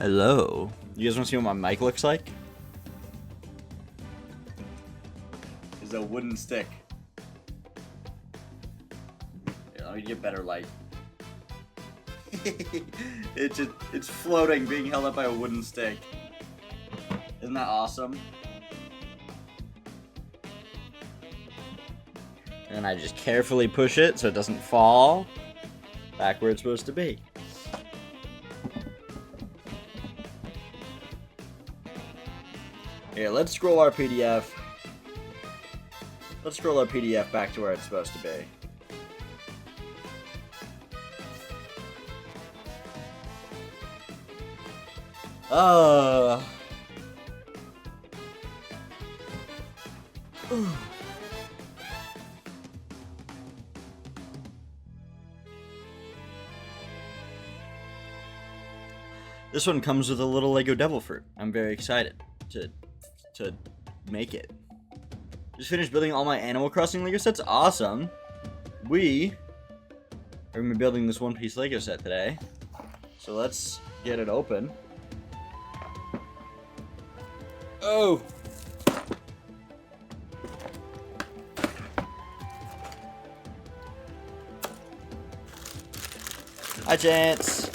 Hello. You guys want to see what my mic looks like? It's a wooden stick. Here, let me get better light. It's floating, being held up by a wooden stick. Isn't that awesome? And I just carefully push it so it doesn't fall back where it's supposed to be. Here, let's scroll our PDF. Let's scroll our PDF back to where it's supposed to be. This one comes with a little Lego Devil Fruit. I'm very excited to make it. Just finished building all my Animal Crossing Lego sets. Awesome. We are going to be building this One Piece Lego set today. So let's get it open. Oh! Hi, Chance.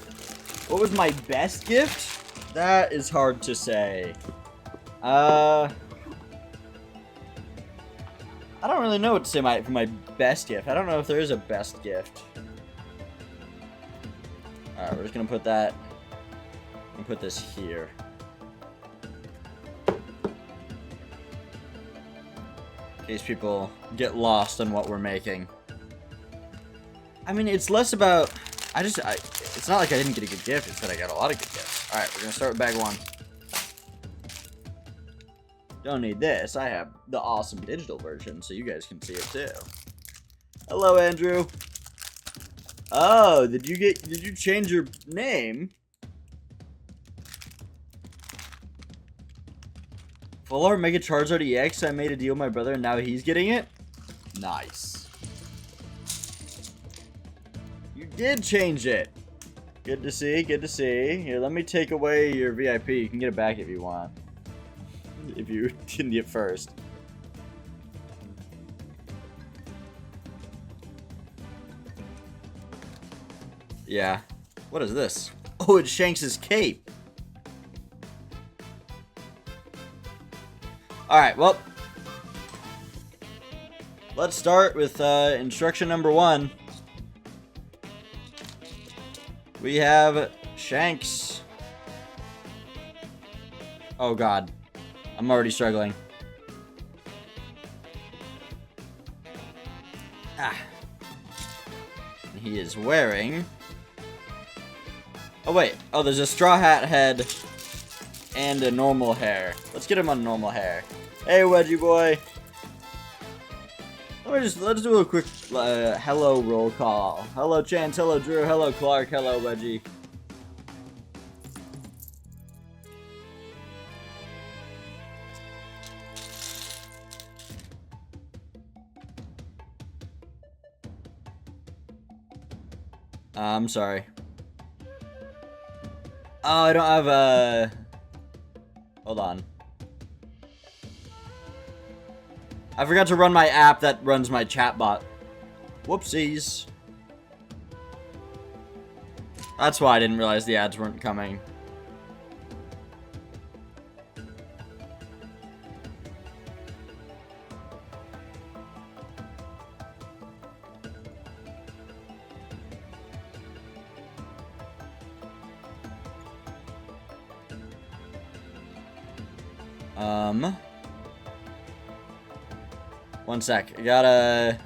What was my best gift? That is hard to say. I don't really know what to say for my best gift. I don't know if there is a best gift. Alright, we're just gonna put that. And put this here. In case people get lost on what we're making. I mean, it's less about. It's not like I didn't get a good gift. It's that I got a lot of good gifts. Alright, we're gonna start with bag one. Don't need this. I have the awesome digital version, so you guys can see it too. Hello, Andrew. Oh, did you change your name? Full Art Mega Charizard EX. I made a deal with my brother, and now he's getting it. Nice. You did change it. Good to see. Good to see. Here, let me take away your VIP. You can get it back if you want. If you didn't get first. Yeah. What is this? Oh, it's Shanks' cape. Alright, well. Let's start with instruction number 1. We have Shanks. Oh, God. I'm already struggling. He is wearing. Oh, wait. Oh, there's a straw hat head and a normal hair. Let's get him on normal hair. Hey, Wedgie boy. Let's do a quick hello roll call. Hello, Chance. Hello, Drew. Hello, Clark. Hello, Wedgie. I'm sorry. Oh, I don't have a. Hold on. I forgot to run my app that runs my chatbot. Whoopsies. That's why I didn't realize the ads weren't coming. One sec. I gotta.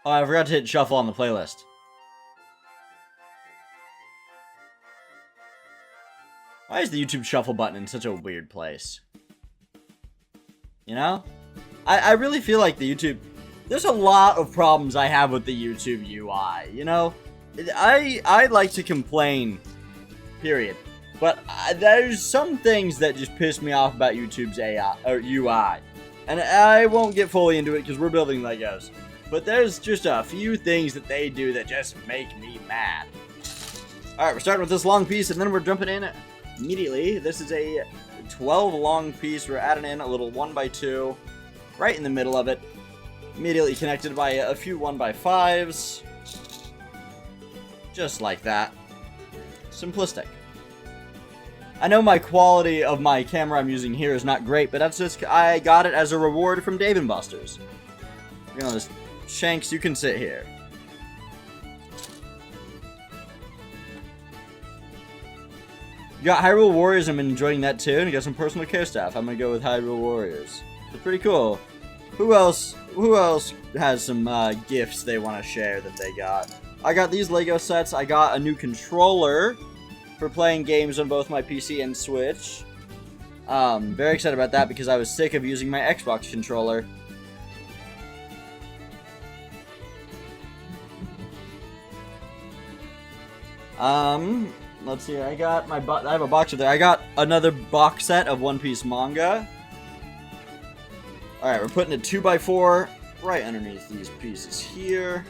Oh, I forgot to hit shuffle on the playlist. Why Why is the YouTube shuffle button in such a weird place? You know? I really feel like the YouTube... There's a lot of problems I have with the YouTube UI, you know? I like to complain, period. But there's some things that just piss me off about YouTube's AI, or UI. And I won't get fully into it because we're building Legos. But there's just a few things that they do that just make me mad. Alright, we're starting with this long piece and then we're jumping in immediately. This is a 12 long piece. We're adding in a little 1x2 right in the middle of it. Immediately connected by a few 1x5s. Just like that. Simplistic. I know my quality of my camera I'm using here is not great, but that's just, I got it as a reward from Dave & Buster's. You know, this Shanks, you can sit here. You got Hyrule Warriors, I'm enjoying that too, and you got some personal care stuff. I'm gonna go with Hyrule Warriors. It's pretty cool. Who else has some gifts they want to share that they got? I got these Lego sets. I got a new controller for playing games on both my PC and Switch. Very excited about that because I was sick of using my Xbox controller. Let's see. I have a box of there. I got another box set of One Piece manga. All right, we're putting a 2x4 right underneath these pieces here,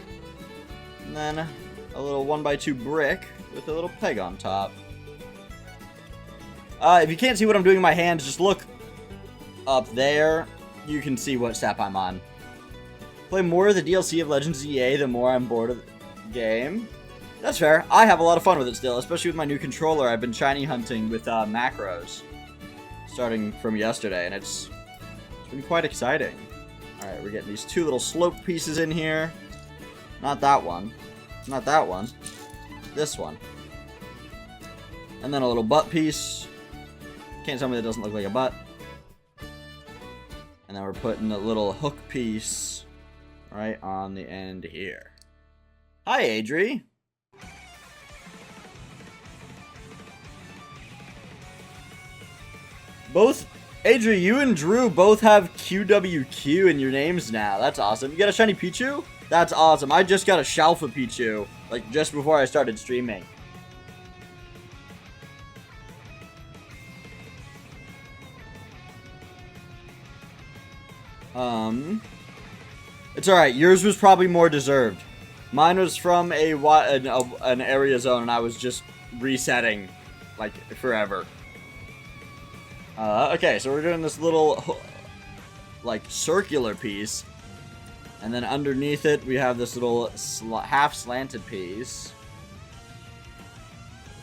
and then a little 1x2 brick with a little peg on top. If you can't see what I'm doing in my hands, just look up there. You can see what step I'm on. Play more of the DLC of Legends of EA, the more I'm bored of the game. That's fair. I have a lot of fun with it still, especially with my new controller. I've been shiny hunting with macros, starting from yesterday, and it's been quite exciting. Alright, we're getting these two little slope pieces in here. Not that one. Not that one. This one. And then a little butt piece. Can't tell me that doesn't look like a butt. And then we're putting a little hook piece right on the end here. Hi, Adri. Adri, you and Drew both have QWQ in your names now. That's awesome. You got a shiny Pichu? That's awesome. I just got a Shalfa Pichu, like, just before I started streaming. It's alright. Yours was probably more deserved. Mine was from an area zone, and I was just resetting, like, forever. Okay, so we're doing this little, like, circular piece. And then underneath it, we have this little half-slanted piece.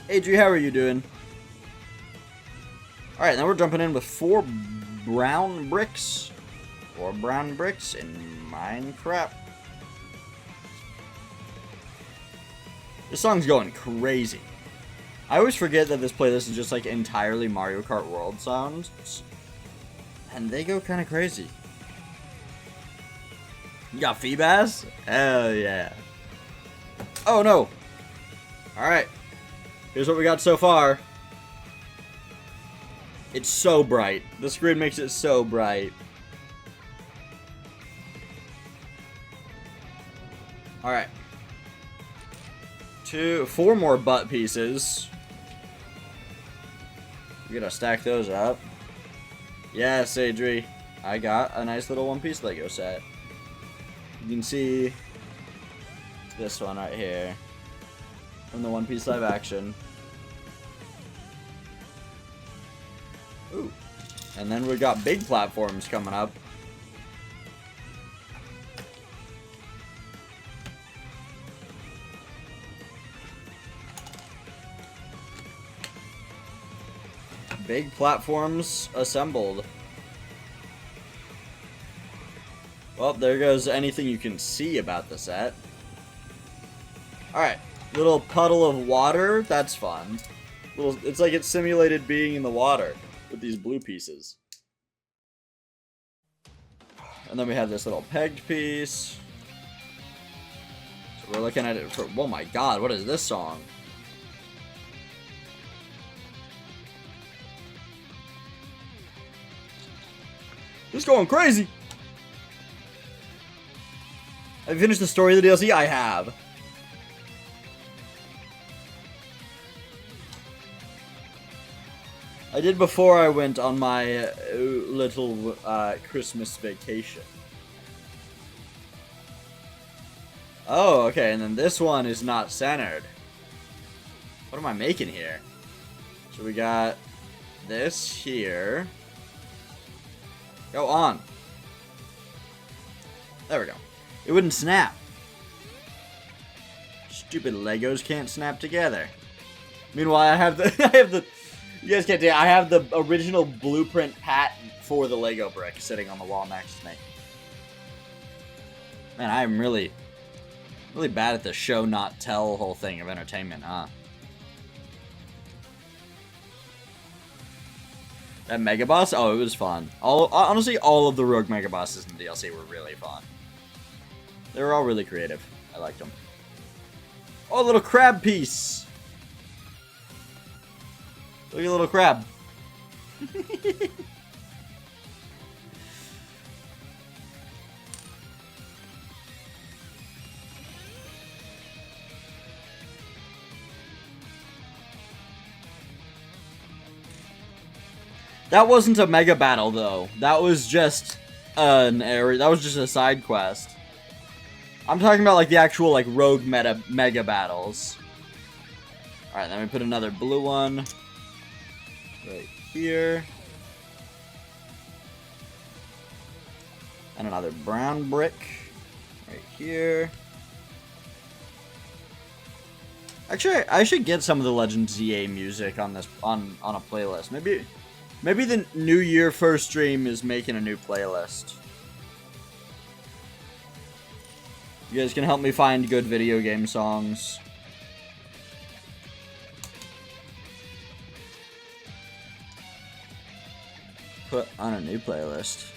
Adri, how are you doing? Alright, now we're jumping in with 4 brown bricks. 4 brown bricks in Minecraft. This song's going crazy. I always forget that this playlist is just like entirely Mario Kart World sounds. And they go kind of crazy. You got Feebas? Hell yeah. Oh no. Alright. Here's what we got so far. It's so bright. The screen makes it so bright. Alright. 4 more butt pieces. We're gonna stack those up. Yes, Adri. I got a nice little One Piece Lego set. You can see this one right here from the One Piece live action. Ooh. And then we've got big platforms coming up. Big platforms assembled. Well, there goes anything you can see about the set. Alright, little puddle of water, that's fun. It's like it's simulated being in the water with these blue pieces. And then we have this little pegged piece. So we're looking at it for, oh my god, what is this song? It's going crazy. Have you finished the story of the DLC? I have. I did before I went on my little Christmas vacation. Oh, okay, and then this one is not centered. What am I making here? So we got this here. Go on. There we go. It wouldn't snap. Stupid Legos can't snap together. Meanwhile, I have the you guys can't do it. I have the original blueprint patent for the Lego brick sitting on the wall next to me. Man, I am really bad at the show not tell whole thing of entertainment, huh? That Mega Boss? Oh, it was fun. Honestly, all of the Rogue Mega Bosses in the DLC were really fun. They were all really creative. I liked them. Oh, a little crab piece! Look at a little crab. That wasn't a mega battle, though. That was just an area. That was just a side quest. I'm talking about like the actual like rogue mega battles. All right, then we put another blue one right here, and another brown brick right here. Actually, I should get some of the Legends ZA music on this on a playlist. Maybe the New Year first stream is making a new playlist. You guys can help me find good video game songs. Put on a new playlist.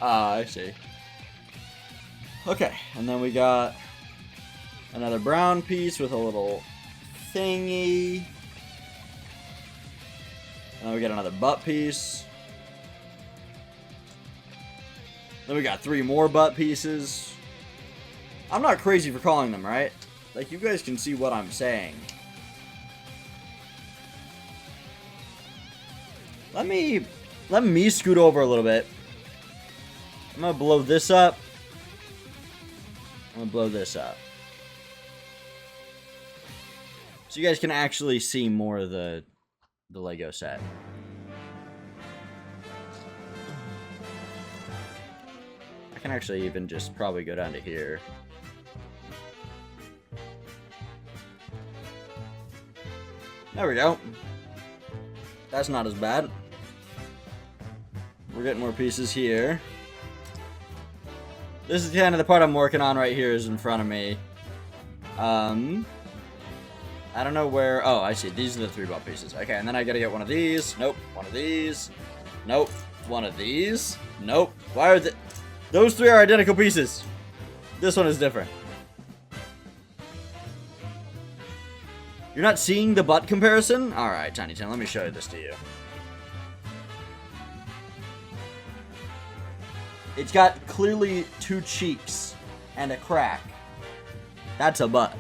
Ah, I see. Okay, and then we got another brown piece with a little thingy. Then we got another butt piece. Then we got 3 more butt pieces. I'm not crazy for calling them, right? Like, you guys can see what I'm saying. Let me scoot over a little bit. I'm gonna blow this up. I'm gonna blow this up. So you guys can actually see more of the Lego set. I can actually even just probably go down to here. There we go. That's not as bad. We're getting more pieces here. This is kind of the part I'm working on right here is in front of me. I don't know where... Oh, I see. These are the 3 ball pieces. Okay, and then I gotta get one of these. Nope. One of these. Nope. One of these. Nope. Why are those 3 are identical pieces. This one is different. You're not seeing the butt comparison? Alright, Tiny Tin, let me show this to you. It's got clearly 2 cheeks and a crack. That's a butt.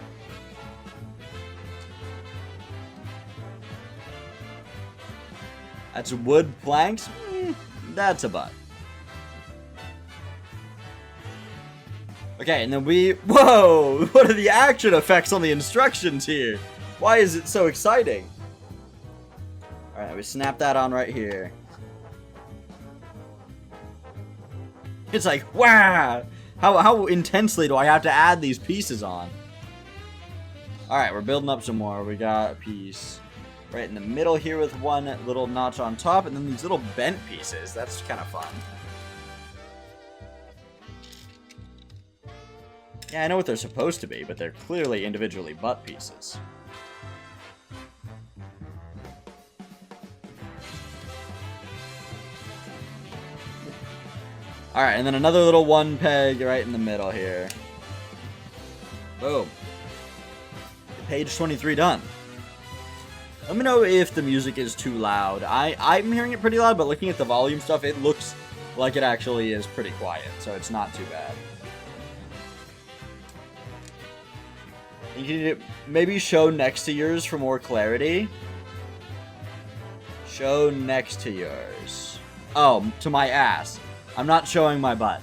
That's wood planks? That's a butt. Okay, and then whoa! What are the action effects on the instructions here? Why is it so exciting? Alright, we snap that on right here. It's like, wow! How intensely do I have to add these pieces on? Alright, we're building up some more. We got a piece right in the middle here with one little notch on top, and then these little bent pieces. That's kind of fun. Yeah, I know what they're supposed to be, but they're clearly individually butt pieces. Alright, and then another little one peg right in the middle here. Boom. Page 23 done. Let me know if the music is too loud. I'm hearing it pretty loud, but looking at the volume stuff, it looks like it actually is pretty quiet, so it's not too bad. You can maybe show next to yours for more clarity. Show next to yours. Oh, to my ass. I'm not showing my butt.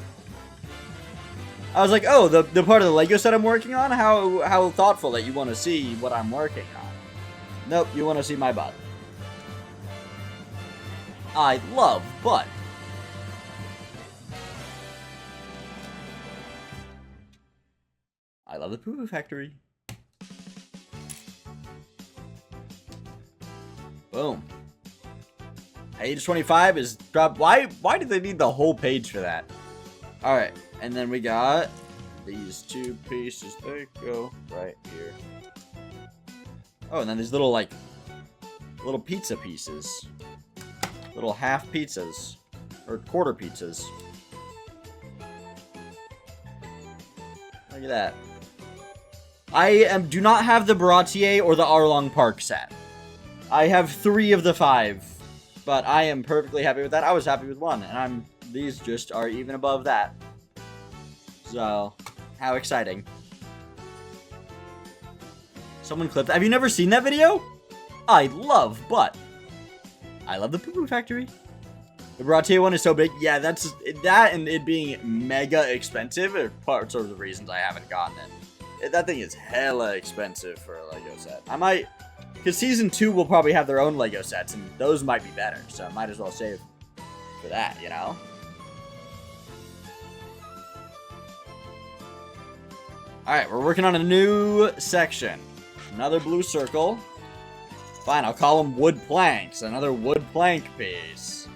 I was like, oh, the part of the Lego set I'm working on? How thoughtful that you want to see what I'm working on. Nope, you want to see my butt. I love butt. I love the Poo Poo Factory. Boom. Page 25 is dropped. Why did they need the whole page for that? Alright, and then we got these two pieces. They go right here. Oh, and then these little, like, little pizza pieces. Little half pizzas. Or quarter pizzas. Look at that. I do not have the Baratier or the Arlong Park set. I have 3 of the 5. But I am perfectly happy with that. I was happy with 1. And these just are even above that. So, how exciting. Someone clipped. Have you never seen that video? I love butt. I love the Poo Poo Factory. The Baratier one is so big. Yeah, that's that, and it being mega expensive are parts of the reasons I haven't gotten it. That thing is hella expensive for a Lego set. I might, because Season 2 will probably have their own Lego sets, and those might be better. So I might as well save for that, you know? Alright, we're working on a new section. Another blue circle. Fine, I'll call them wood planks. Another wood plank piece.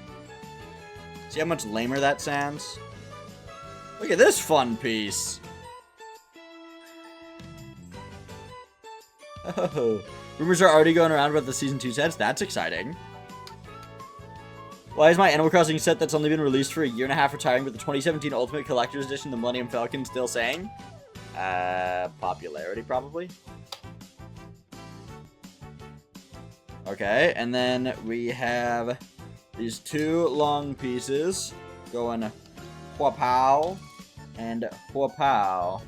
See how much lamer that sounds? Look at this fun piece. Oh, rumors are already going around about the Season 2 sets. That's exciting. Why is my Animal Crossing set that's only been released for a year and a half retiring, but the 2017 Ultimate Collector's Edition, the Millennium Falcon, still saying? Popularity, probably. Okay, and then we have these 2 long pieces going huapow and huapow.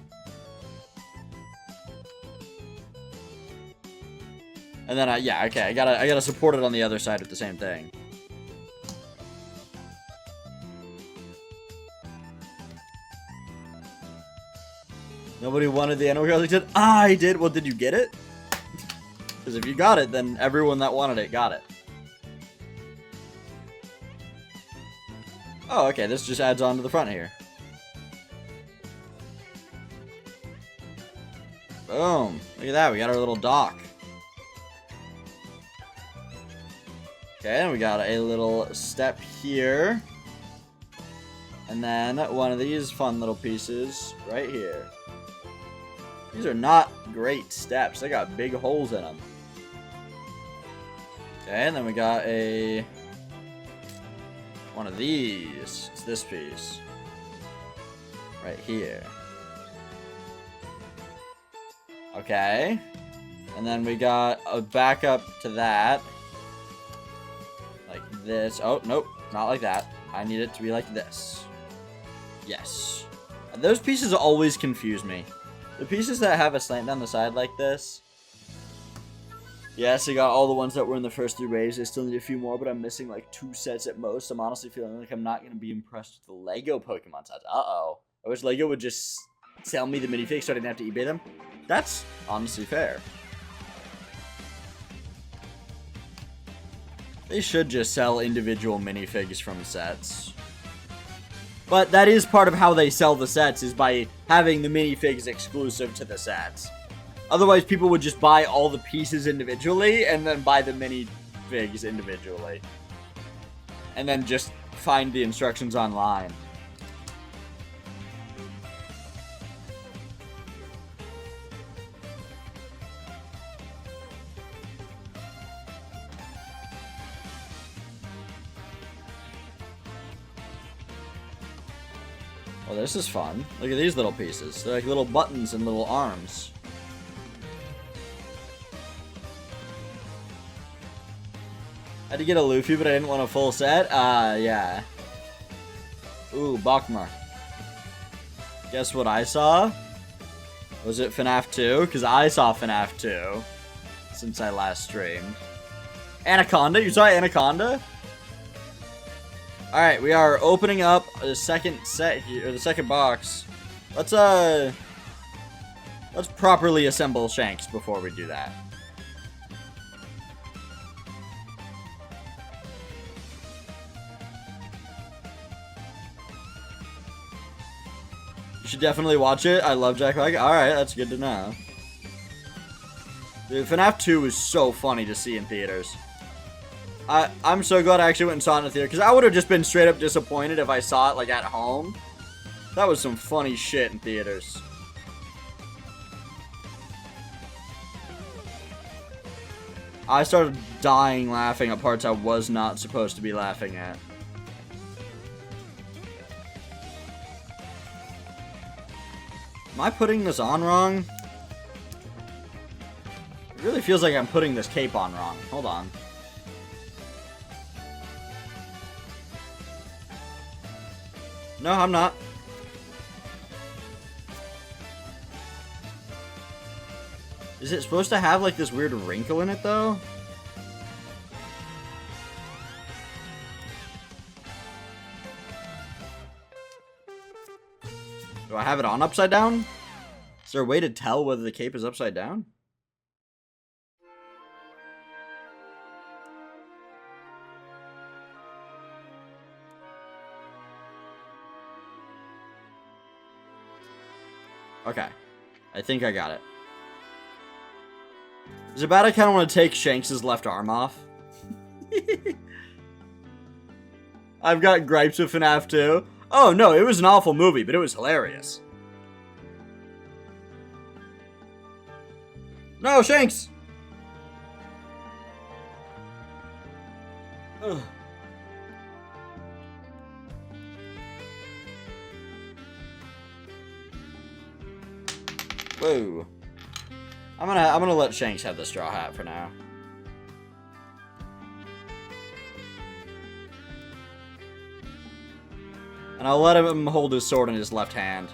And then, yeah, okay, I gotta support it on the other side with the same thing. Nobody wanted the Animal Crossing set? I did! Well, did you get it? Because if you got it, then everyone that wanted it got it. Oh, okay, this just adds on to the front here. Boom. Look at that, we got our little dock. Okay, and we got a little step here. And then one of these fun little pieces right here. These are not great steps. They got big holes in them. Okay, and then we got one of these. It's this piece. Right here. Okay. And then we got a backup to that. Like this. Oh, nope. Not like that. I need it to be like this. Yes. Those pieces always confuse me. The pieces that have a slant down the side like this. Yes, I got all the ones that were in the first 3 waves. I still need a few more, but I'm missing like 2 sets at most. I'm honestly feeling like I'm not going to be impressed with the Lego Pokemon sets. Uh-oh. I wish Lego would just sell me the minifigs so I didn't have to eBay them. That's honestly fair. They should just sell individual minifigs from sets. But that is part of how they sell the sets, is by having the minifigs exclusive to the sets. Otherwise, people would just buy all the pieces individually, and then buy the minifigs individually. And then just find the instructions online. Well, this is fun. Look at these little pieces. They're like little buttons and little arms. I had to get a Luffy, but I didn't want a full set. Yeah. Ooh, Bakmar. Guess what I saw? Was it FNAF 2? Because I saw FNAF 2 since I last streamed. Anaconda? You saw Anaconda? Alright, we are opening up the second set here, or the second box. Let's properly assemble Shanks before we do that. You should definitely watch it. I love Jack Black. Alright, that's good to know. Dude, FNAF 2 was so funny to see in theaters. I'm so glad I actually went and saw it in the theater, because I would have just been straight up disappointed if I saw it, like, at home. That was some funny shit in theaters. I started dying laughing at parts I was not supposed to be laughing at. Am I putting this on wrong? It really feels like I'm putting this cape on wrong. Hold on. No, I'm not. Is it supposed to have, like, this weird wrinkle in it, though? Do I have it on upside down? Is there a way to tell whether the cape is upside down? Okay. I think I got it. Is it bad I kind of want to take Shanks' left arm off? I've got gripes with FNAF 2. Oh, no, it was an awful movie, but it was hilarious. No, Shanks! Ugh. Whoa. I'm gonna let Shanks have the straw hat for now. And I'll let him hold his sword in his left hand.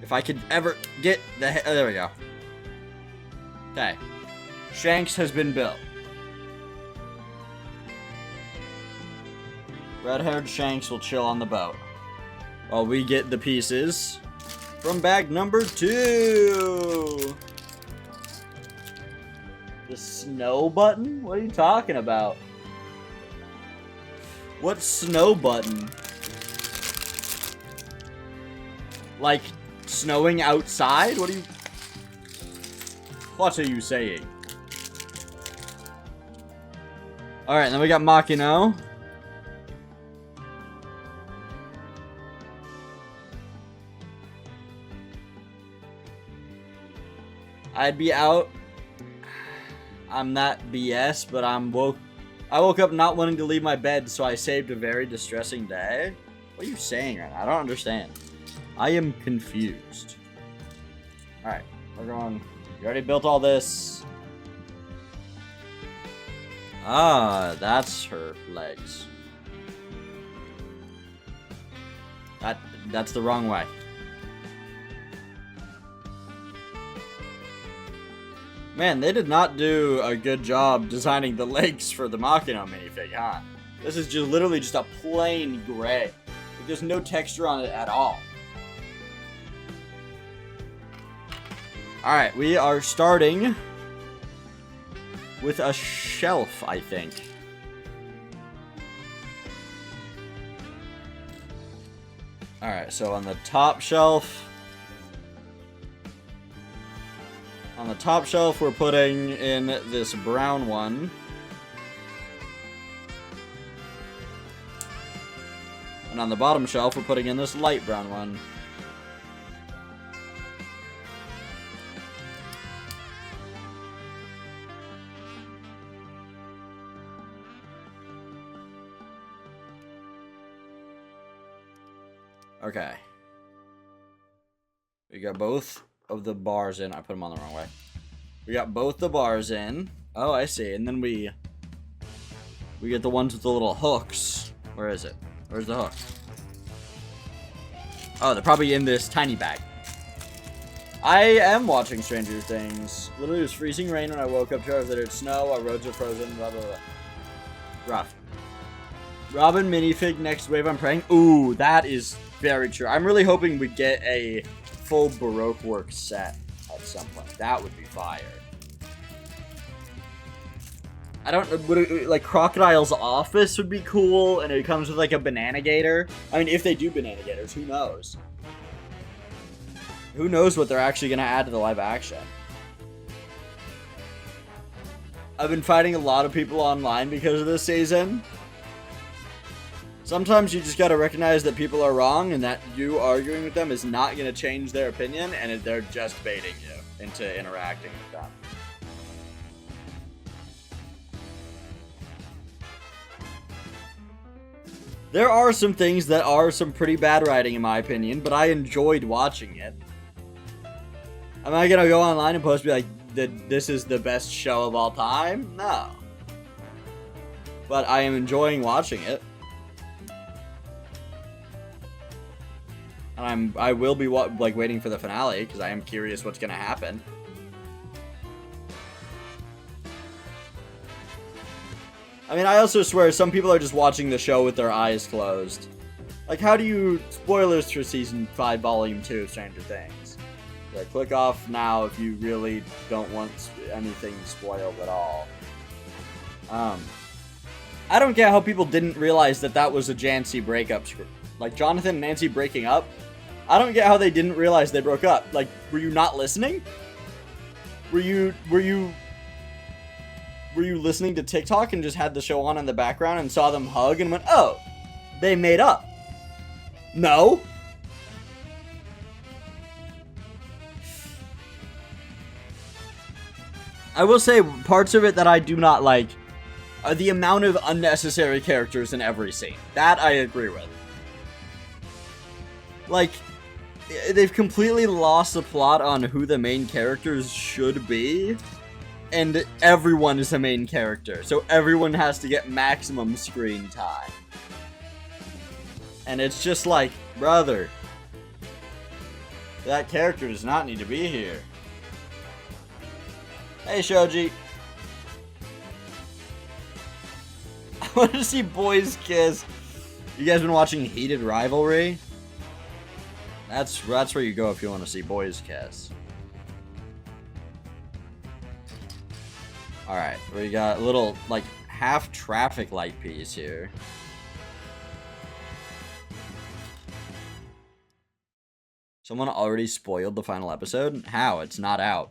If I could ever get the there we go. Okay. Shanks has been built. Red-haired Shanks will chill on the boat while we get the pieces from bag number 2. The snow button? What are you talking about? What snow button? Like snowing outside? What are you saying? Alright, then we got Makino. I'd be out. I'm not BS, but I woke up not wanting to leave my bed, so I saved a very distressing day. What are you saying right now? I don't understand. I am confused. Alright, we're going. You already built all this. Ah, that's her legs. That's the wrong way. Man, they did not do a good job designing the legs for the Makino minifig, huh? This is just literally just a plain gray. There's no texture on it at all. Alright, we are starting with a shelf, I think. Alright, so on the top shelf... On the top shelf, we're putting in this brown one. And on the bottom shelf, we're putting in this light brown one. Okay. We got both of the bars in. I put them on the wrong way. We got both the bars in. Oh, I see. And then we get the ones with the little hooks. Where is it? Where's the hook? Oh, they're probably in this tiny bag. I am watching Stranger Things. Literally, it was freezing rain when I woke up. That it's snow. Our roads are frozen. Blah, blah, blah. Rough. Robin minifig next wave, I'm praying. Ooh, that is very true. I'm really hoping we get a full Baroque work set at some point. That would be fire. I don't, like, Crocodile's office would be cool, and it comes with, like, a banana gator. I mean, if they do banana gators, who knows? Who knows what they're actually going to add to the live action? I've been fighting a lot of people online because of this season. Sometimes you just gotta recognize that people are wrong and that you arguing with them is not gonna change their opinion, and they're just baiting you into interacting with them. There are some things that are some pretty bad writing in my opinion, but I enjoyed watching it. Am I gonna go online and post be like, this is the best show of all time? No. But I am enjoying watching it. And I will be like waiting for the finale because I am curious what's gonna happen. I mean, I also swear some people are just watching the show with their eyes closed. Like, how do you spoilers for season 5, volume 2 of Stranger Things? Like, click off now if you really don't want anything spoiled at all. I don't get how people didn't realize that that was a Jancy breakup script. Like, Jonathan and Nancy breaking up. I don't get how they didn't realize they broke up. Like, were you not listening? Were you listening to TikTok and just had the show on in the background and saw them hug and went, oh, they made up? No. I will say parts of it that I do not like are the amount of unnecessary characters in every scene. That I agree with. Like, they've completely lost the plot on who the main characters should be, and everyone is a main character, so everyone has to get maximum screen time. And it's just like, brother, that character does not need to be here. Hey, Shoji. I want to see boys kiss. You guys been watching Heated Rivalry? That's where you go if you want to see boys kiss. Alright, we got a little, like, half traffic light piece here. Someone already spoiled the final episode? How? It's not out.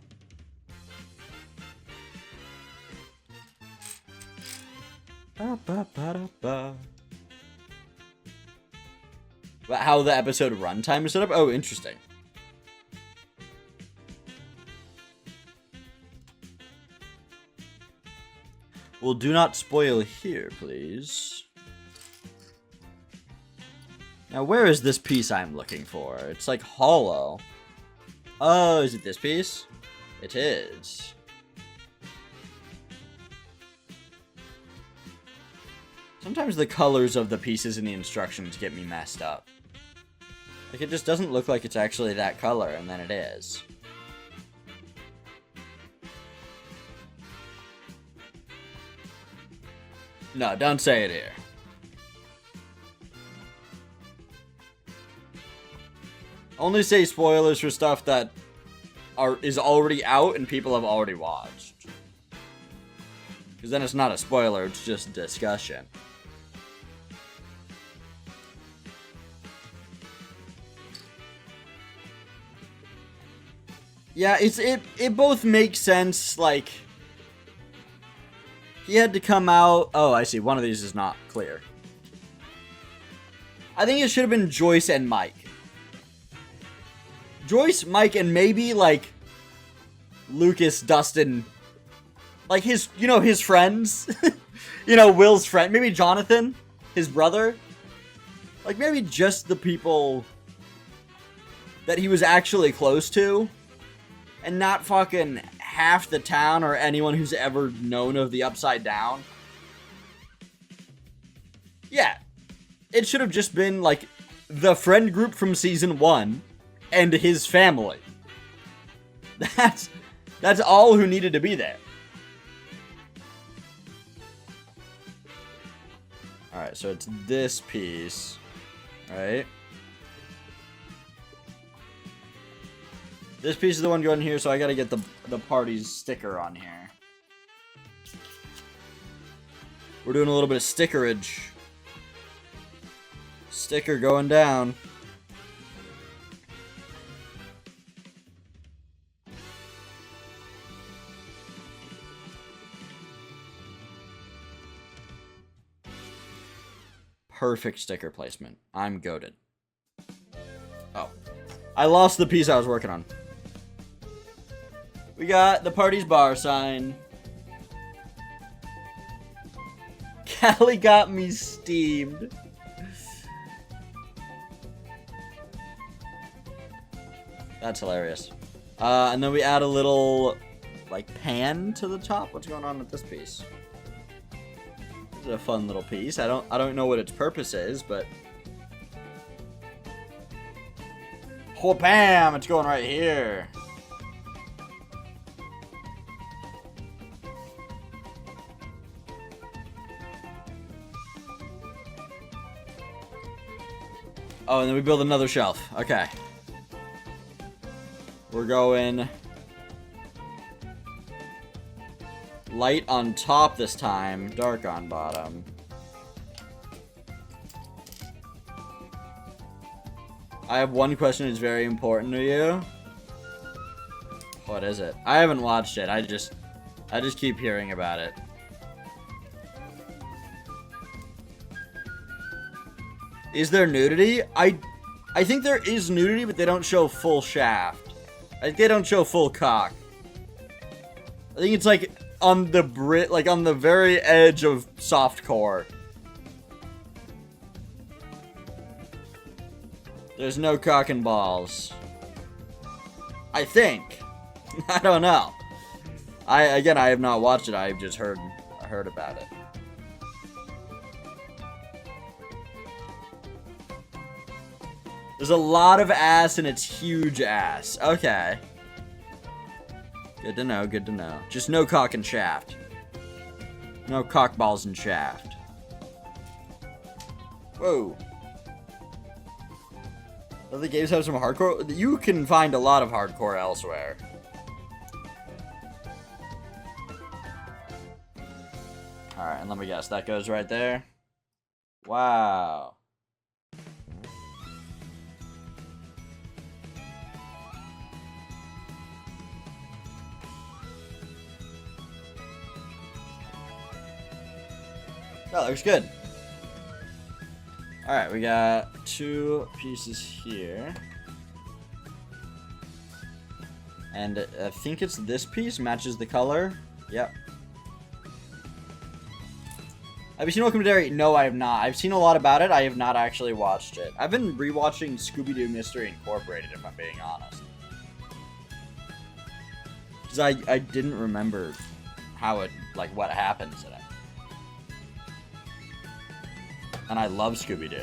How the episode runtime is set up? Oh, interesting. Well, do not spoil here, please. Now, where is this piece I'm looking for? It's like hollow. Oh, is it this piece? It is. Sometimes the colors of the pieces in the instructions get me messed up. Like, it just doesn't look like it's actually that color, and then it is. No, don't say it here. Only say spoilers for stuff that is already out and people have already watched. Because then it's not a spoiler, it's just discussion. Yeah, it both makes sense, like, he had to come out. Oh, I see, one of these is not clear. I think it should have been Joyce and Mike. Joyce, Mike, and maybe, like, Lucas, Dustin, like his, you know, his friends, you know, Will's friend, maybe Jonathan, his brother, like, maybe just the people that he was actually close to. and not fucking half the town or anyone who's ever known of the Upside Down. Yeah, it should have just been like the friend group from season 1 and his family. That's all who needed to be there. Alright, so it's this piece, right? This piece is the one going here, so I gotta get the party's sticker on here. We're doing a little bit of stickerage. Sticker going down. Perfect sticker placement. I'm goated. Oh. I lost the piece I was working on. We got the party's bar sign. Callie got me steamed. That's hilarious. And then we add a little, like, pan to the top. What's going on with this piece? This is a fun little piece. I don't know what its purpose is, but... Oh, bam! It's going right here. Oh, and then we build another shelf. Okay. We're going light on top this time, dark on bottom. I have one question that's very important to you. What is it? I haven't watched it. I just keep hearing about it. Is there nudity? I think there is nudity, but they don't show full shaft. I think they don't show full cock. I think it's like on the on the very edge of softcore. There's no cock and balls. I think. I don't know. I have not watched it. I've just heard about it. There's a lot of ass and it's huge ass. Okay. Good to know, good to know. Just no cock and shaft. No cock, balls, and shaft. Whoa. Other games have some hardcore? You can find a lot of hardcore elsewhere. Alright, and let me guess. That goes right there? Wow. That looks good. Alright, we got 2 pieces here. And I think it's this piece matches the color. Yep. Have you seen Welcome to Derry? No, I have not. I've seen a lot about it. I have not actually watched it. I've been rewatching Scooby-Doo Mystery Incorporated, if I'm being honest. Because I didn't remember how it, like, what happens in it. And I love Scooby-Doo.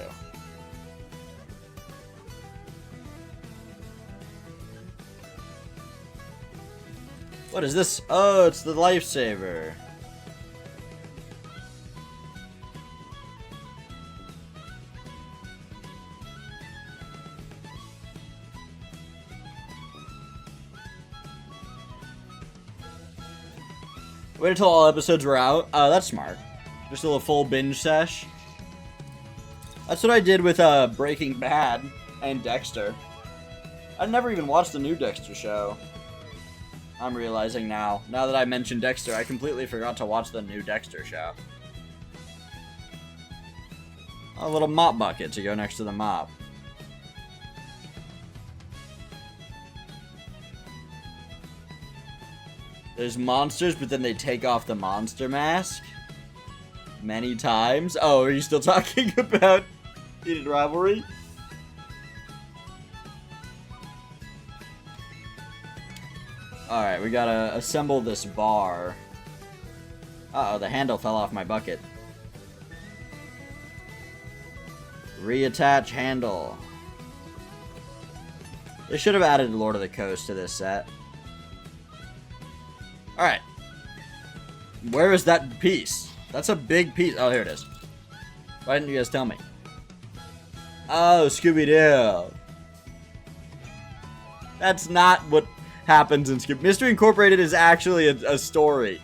What is this? Oh, it's the lifesaver. Wait until all episodes were out. Oh, that's smart. Just a little full binge sesh. That's what I did with Breaking Bad and Dexter. I never even watched the new Dexter show. I'm realizing now. Now that I mentioned Dexter, I completely forgot to watch the new Dexter show. A little mop bucket to go next to the mop. There's monsters, but then they take off the monster mask. Many times. Oh, are you still talking about Heated Rivalry? Alright, we gotta assemble this bar. Uh-oh, the handle fell off my bucket. Reattach handle. They should have added Lord of the Coast to this set. Alright. Where is that piece? That's a big piece. Oh, here it is. Why didn't you guys tell me? Oh, Scooby-Doo. That's not what happens in Scooby. Mystery Incorporated is actually a story.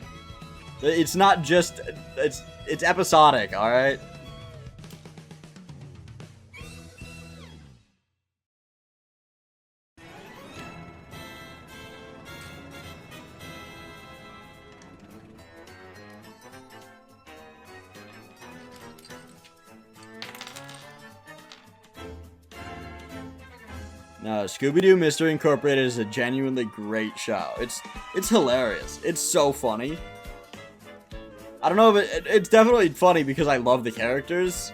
It's not just... It's episodic, alright? No, Scooby-Doo Mystery Incorporated is a genuinely great show. It's hilarious. It's so funny. I don't know if it's definitely funny because I love the characters,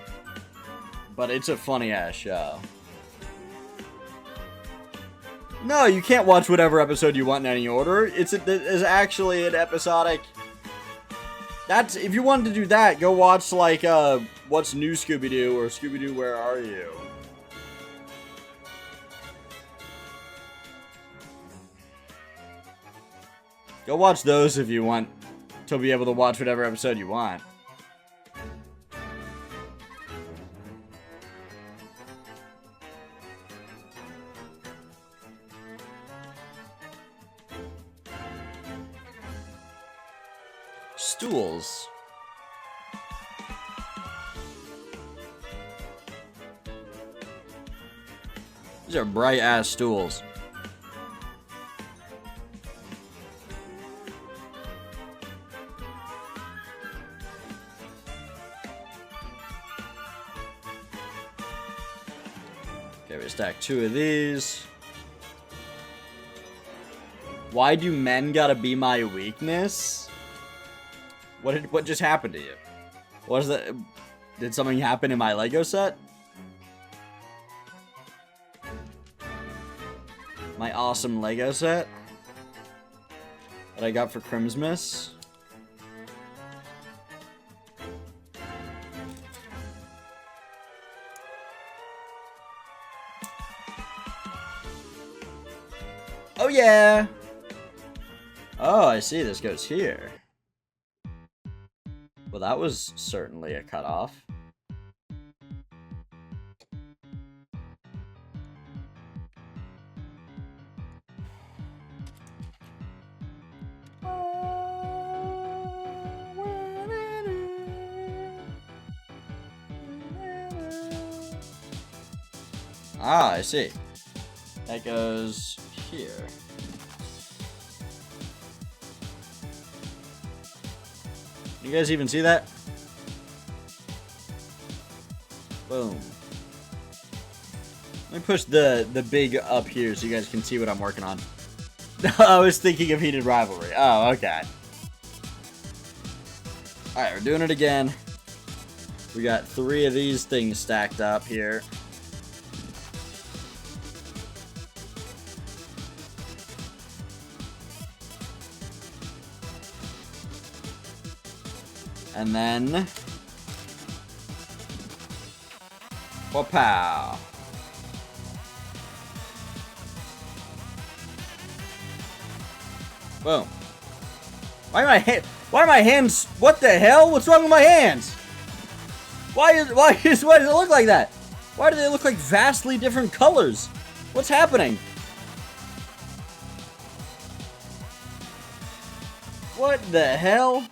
but it's a funny-ass show. No, you can't watch whatever episode you want in any order. It's actually an episodic... That's... If you wanted to do that, go watch, like, What's New Scooby-Doo or Scooby-Doo Where Are You? Go watch those if you want to be able to watch whatever episode you want. Stools. These are bright-ass stools. Okay, we stack 2 of these. Why do men gotta be my weakness? What just happened to you? What is that? Did something happen in my Lego set? My awesome Lego set that I got for Christmas. Oh yeah! Oh, I see. This goes here. Well, that was certainly a cutoff. Ah, I see. That goes here. You guys even see that? Boom. Let me push the big up here so you guys can see what I'm working on. I was thinking of Heated Rivalry. Oh, okay. Alright, we're doing it again. We got 3 of these things stacked up here. And then... Wapow! Boom. Why are my hands... What the hell? What's wrong with my hands? Why does it look like that? Why do they look like vastly different colors? What's happening? What the hell?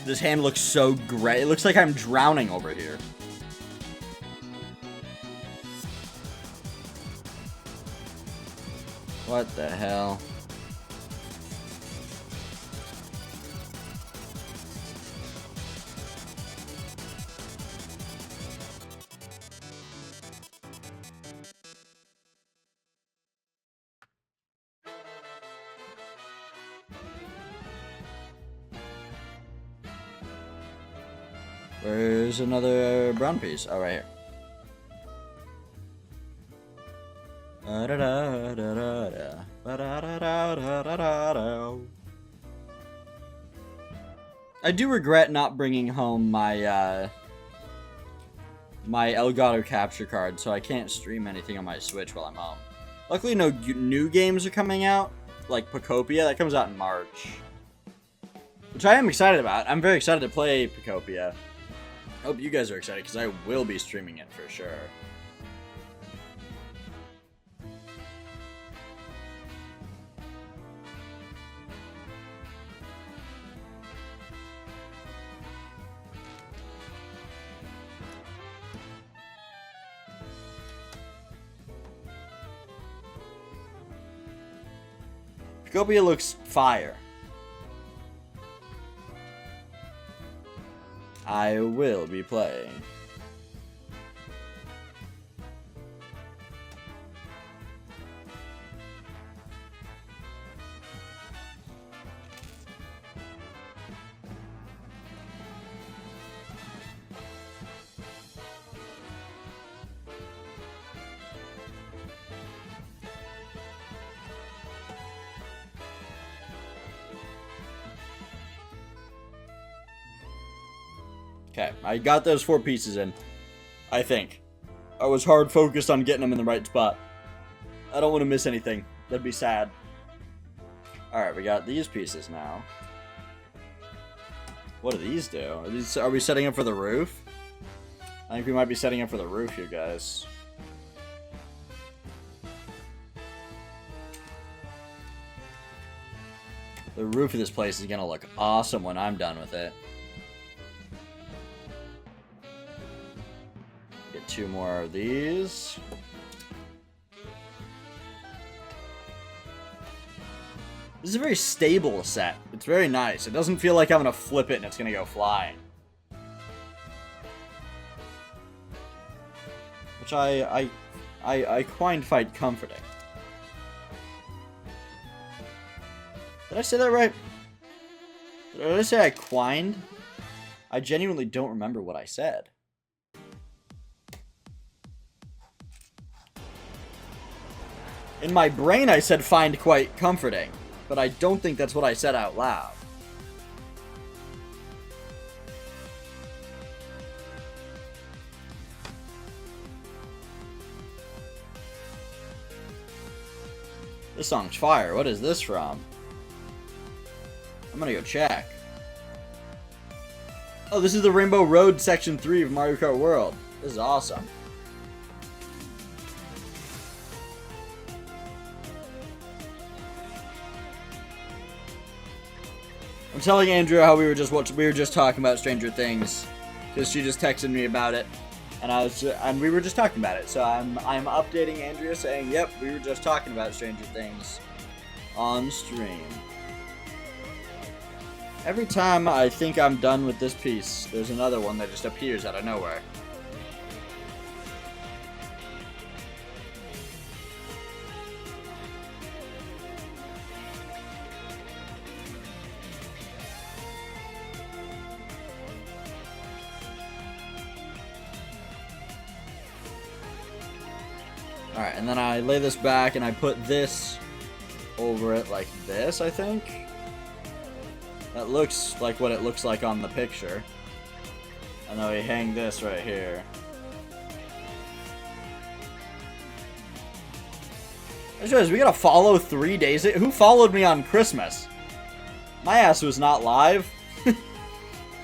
This hand looks so gray. It looks like I'm drowning over here. What the hell? Where's another brown piece? Oh, right here. I do regret not bringing home my my Elgato capture card, so I can't stream anything on my Switch while I'm home. Luckily, no new games are coming out, like Pocopia. That comes out in March, which I am excited about. I'm very excited to play Pocopia. I hope you guys are excited, because I will be streaming it for sure. Pocopia looks fire. I will be playing. Okay, I got those 4 pieces in, I think. I was hard focused on getting them in the right spot. I don't want to miss anything. That'd be sad. Alright, we got these pieces now. What do these do? Are we setting up for the roof? I think we might be setting up for the roof here, guys. The roof of this place is gonna look awesome when I'm done with it. Get 2 more of these. This is a very stable set. It's very nice. It doesn't feel like I'm gonna flip it and it's gonna go flying. Which I find comforting. Did I say that right? Did I say I quined? I genuinely don't remember what I said. In my brain, I said find quite comforting, but I don't think that's what I said out loud. This song's fire. What is this from? I'm gonna go check. Oh, this is the Rainbow Road Section 3 of Mario Kart World. This is awesome. I'm telling Andrea how we were just talking about Stranger Things, because she just texted me about it, and we were just talking about it. So I'm updating Andrea saying, "Yep, we were just talking about Stranger Things on stream." Every time I think I'm done with this piece, there's another one that just appears out of nowhere. Alright, and then I lay this back and I put this over it like this, I think. That looks like what it looks like on the picture. And then we hang this right here. I just realized we gotta follow 3 days. Who followed me on Christmas? My ass was not live.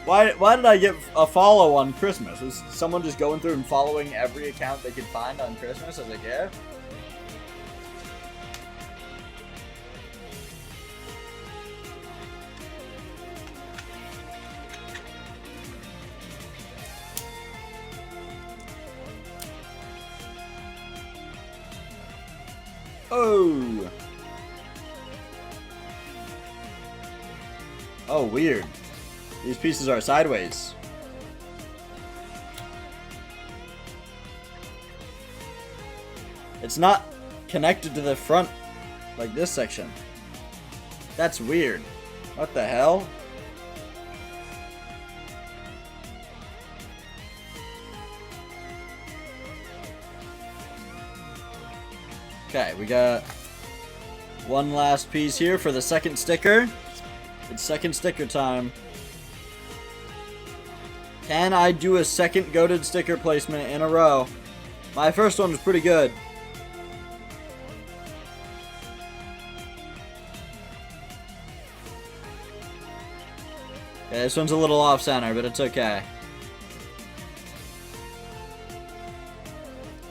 Why did I get a follow on Christmas? Was someone just going through and following every account they could find on Christmas as a gift? Oh! Oh, weird. These pieces are sideways. It's not connected to the front like this section. That's weird. What the hell? Okay, we got one last piece here for the second sticker. It's second sticker time. Can I do a second goated sticker placement in a row? My first one was pretty good. Okay, this one's a little off center, but it's okay.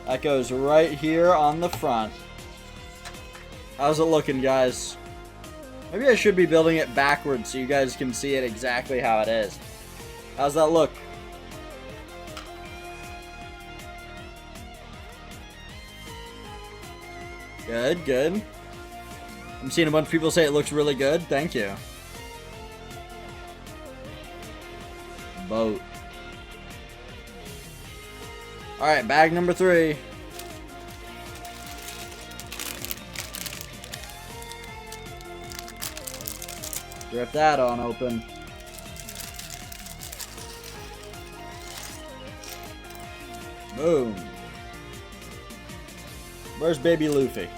That goes right here on the front. How's it looking, guys? Maybe I should be building it backwards so you guys can see it exactly how it is. How's that look? Good, good. I'm seeing a bunch of people say it looks really good. Thank you. Boat. Alright, bag number 3. Rip that on open. Boom. Where's baby Luffy?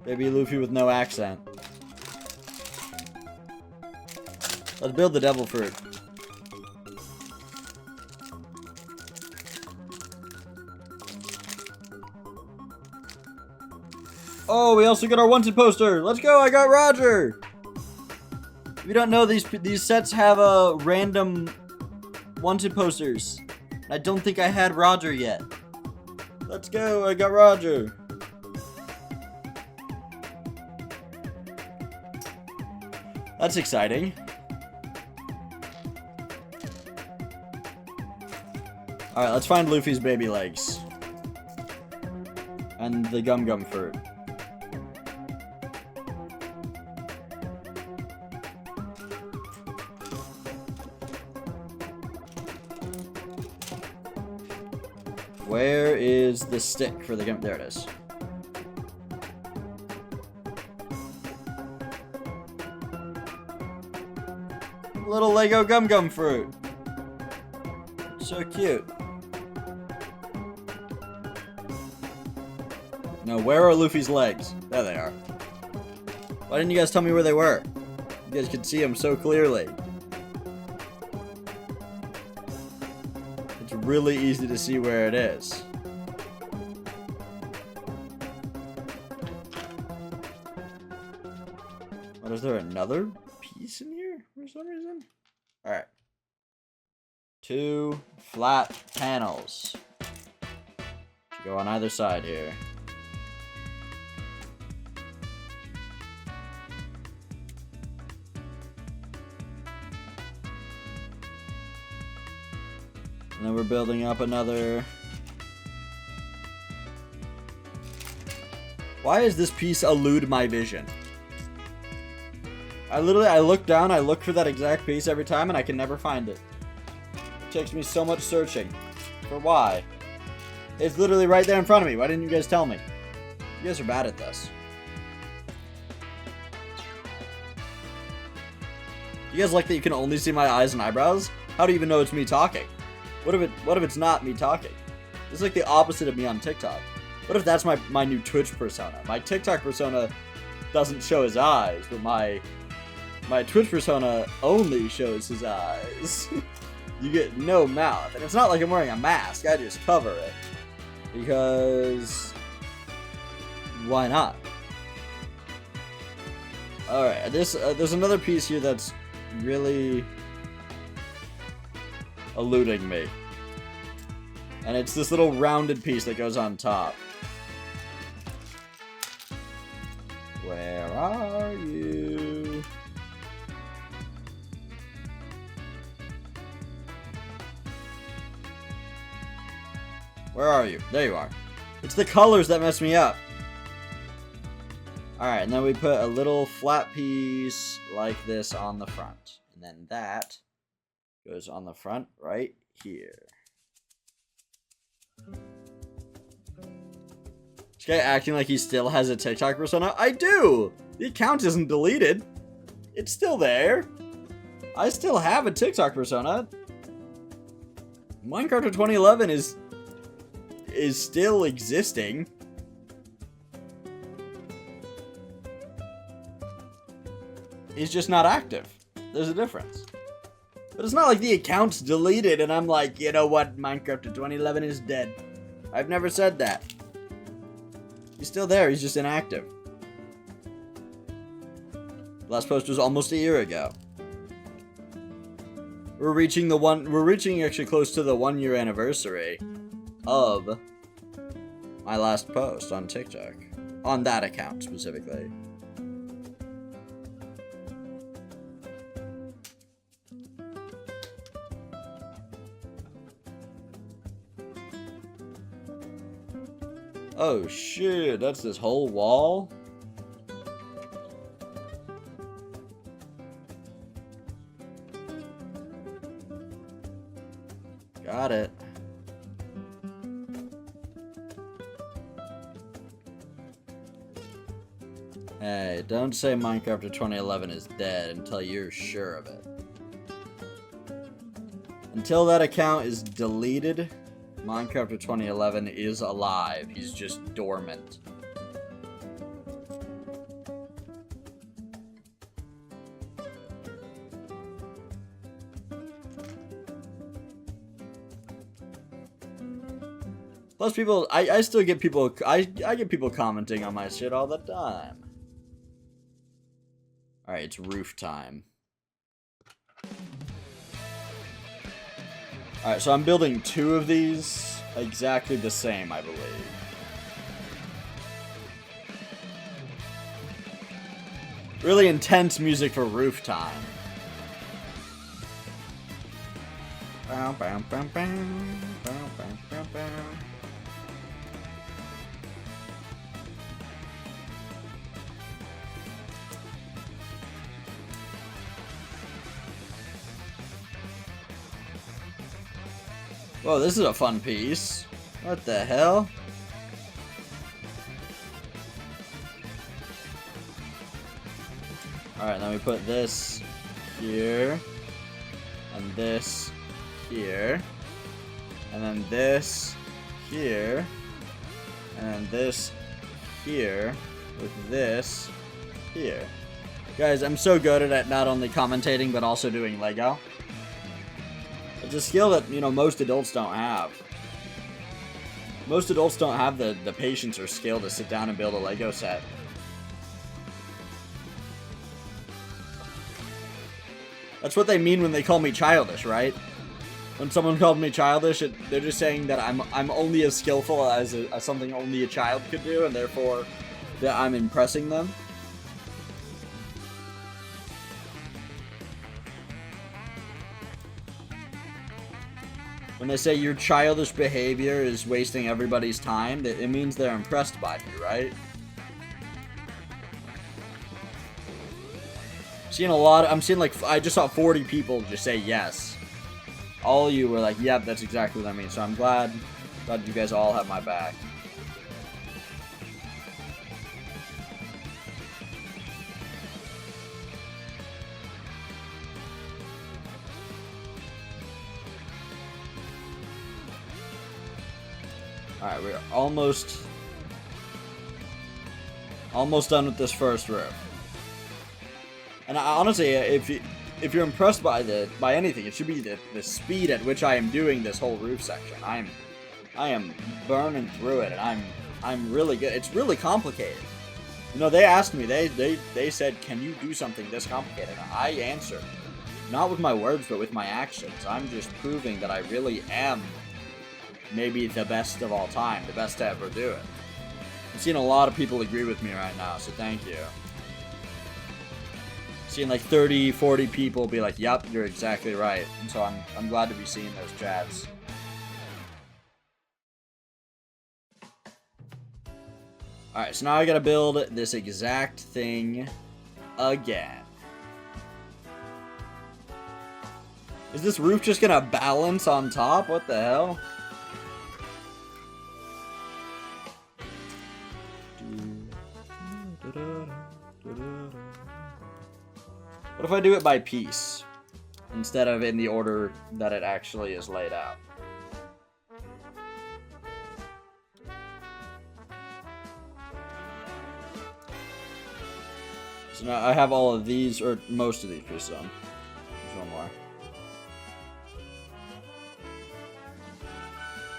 Baby Luffy with no accent. Let's build the devil fruit. Oh, we also got our wanted poster. Let's go, I got Roger. If you don't know, these sets have random wanted posters. I don't think I had Roger yet. Let's go, I got Roger. That's exciting. Alright, let's find Luffy's baby legs. And the Gum Gum fruit. Where is the stick for the gum? There it is. Little Lego Gum Gum fruit. So cute. No, where are Luffy's legs? There they are. Why didn't you guys tell me where they were? You guys could see them so clearly. It's really easy to see where it is. What, is there another piece in here for some reason? Alright. 2 flat panels. Go on either side here. And then we're building up another. Why does this piece elude my vision? I look down, I look for that exact piece every time, and I can never find it. It takes me so much searching. For why? It's literally right there in front of me. Why didn't you guys tell me? You guys are bad at this. You guys like that you can only see my eyes and eyebrows? How do you even know it's me talking? What if it's not me talking? This is like the opposite of me on TikTok. What if that's my new Twitch persona? My TikTok persona doesn't show his eyes, but my Twitch persona only shows his eyes. You get no mouth. And it's not like I'm wearing a mask. I just cover it. Because why not? Alright, there's another piece here that's really eluding me. And it's this little rounded piece that goes on top. Where are you? Where are you? There you are. It's the colors that mess me up. Alright, and then we put a little flat piece like this on the front. And then that goes on the front right here. This guy acting like he still has a TikTok persona. I do! The account isn't deleted. It's still there. I still have a TikTok persona. Minecraft of 2011 is still existing. He's just not active. There's a difference. But it's not like the account's deleted and I'm like, you know what, Minecraft of 2011 is dead. I've never said that. He's still there, he's just inactive. Last post was almost a year ago. We're reaching actually close to the 1 year anniversary of my last post on TikTok. On that account specifically. Oh shit, that's this whole wall? Got it. Hey, don't say Minecraft of 2011 is dead until you're sure of it. Until that account is deleted, Minecraft of 2011 is alive. He's just dormant. Plus people, I still get people, I get people commenting on my shit all the time. Alright, it's roof time. Alright, so I'm building 2 of these, exactly the same, I believe. Really intense music for roof time. Bow, bow, bow, bow, bow, bow, bow, bow. Whoa, this is a fun piece. What the hell? Alright, then we put this here. And this here. And then this here. And then this here. With this here. Guys, I'm so good at not only commentating, but also doing Lego. It's a skill that, you know, most adults don't have. Most adults don't have the patience or skill to sit down and build a Lego set. That's what they mean when they call me childish, right? When someone called me childish, they're just saying that I'm only as skillful as something only a child could do, and therefore that I'm impressing them. When they say your childish behavior is wasting everybody's time, it means they're impressed by you, right? I'm seeing like, I just saw 40 people just say yes. All of you were like, yep, that's exactly what I mean. So I'm glad you guys all have my back. Alright, we're almost done with this first roof. And honestly, if you're impressed by anything, it should be the speed at which I am doing this whole roof section. I am burning through it, and I'm really good. It's really complicated. You know, they asked me, they said, can you do something this complicated? I answered, not with my words, but with my actions. I'm just proving that I really am maybe the best of all time, the best to ever do it. I'm seeing a lot of people agree with me right now, so thank you. Seeing like 30, 40 people be like, yep, you're exactly right. And so I'm glad to be seeing those chats. Alright, so now I gotta build this exact thing again. Is this roof just gonna balance on top? What the hell? if I do it by piece instead of in the order that it actually is laid out? So now I have all of these, or most of these pieces on. There's one more.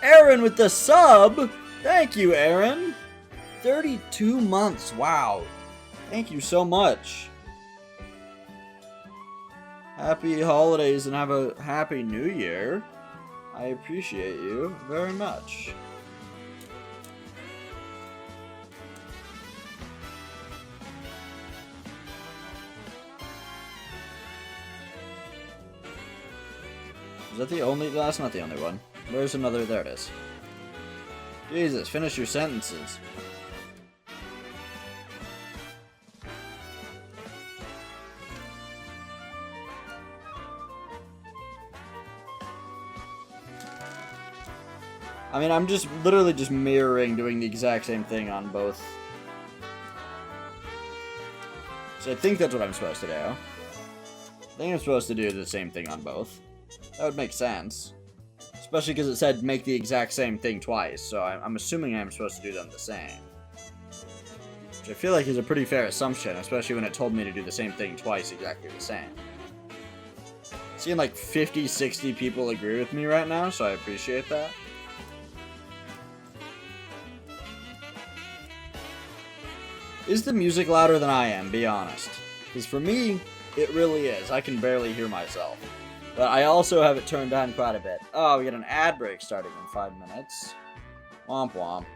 Aaron with the sub! Thank you, Aaron! 32 months, wow. Thank you so much. Happy holidays and have a happy new year. I appreciate you very much. Is that the only? That's not the only one. Where's another? There it is. Jesus, finish your sentences. I mean, I'm just literally just mirroring doing the exact same thing on both. So I think that's what I'm supposed to do. I think I'm supposed to do the same thing on both. That would make sense. Especially because it said make the exact same thing twice, so I'm assuming I'm supposed to do them the same. Which I feel like is a pretty fair assumption, especially when it told me to do the same thing twice exactly the same. Seeing like 50, 60 people agree with me right now, so I appreciate that. Is the music louder than I am, be honest? Because for me, it really is. I can barely hear myself. But I also have it turned down quite a bit. Oh, we get an ad break starting in 5 minutes. Womp womp.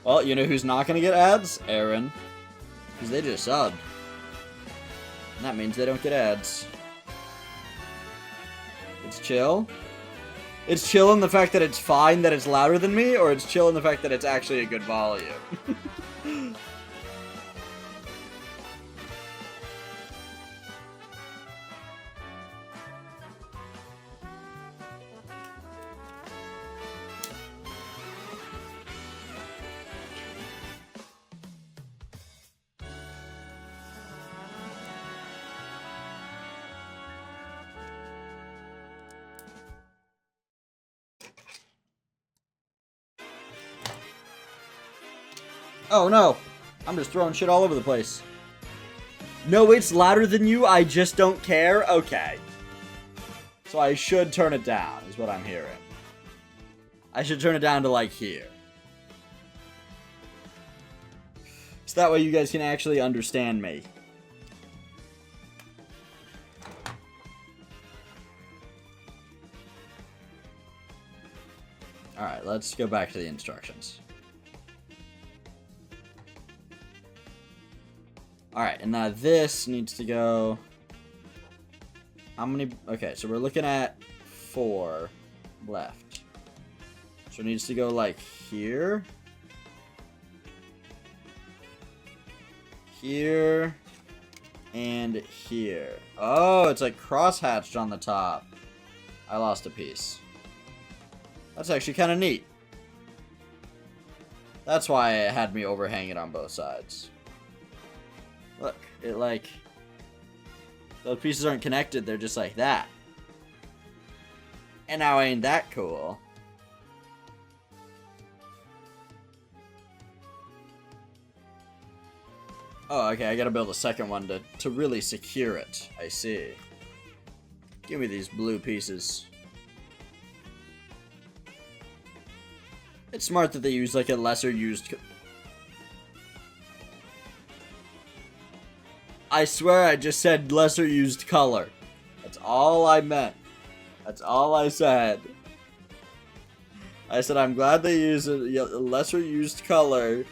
Well, you know who's not gonna get ads? Aaron. Because they just subbed. And that means they don't get ads. It's chill. It's chill in the fact that it's fine that it's louder than me, or it's chill in the fact that it's actually a good volume. Oh no! I'm just throwing shit all over the place. No, it's louder than you, I just don't care? Okay. So I should turn it down, is what I'm hearing. I should turn it down to like here. So that way you guys can actually understand me. Alright, let's go back to the instructions. Alright, and now this needs to go... How many... Okay, so we're looking at 4 left. So it needs to go like here. Here. And here. Oh, it's like cross-hatched on the top. I lost a piece. That's actually kind of neat. That's why it had me overhang it on both sides. Look, it like... Those pieces aren't connected, they're just like that. And now ain't that cool? Oh, okay, I gotta build a second one to really secure it. I see. Give me these blue pieces. It's smart that they use like a lesser used... I swear I just said lesser used color. That's all I meant. That's all I said. I said I'm glad they use a lesser used color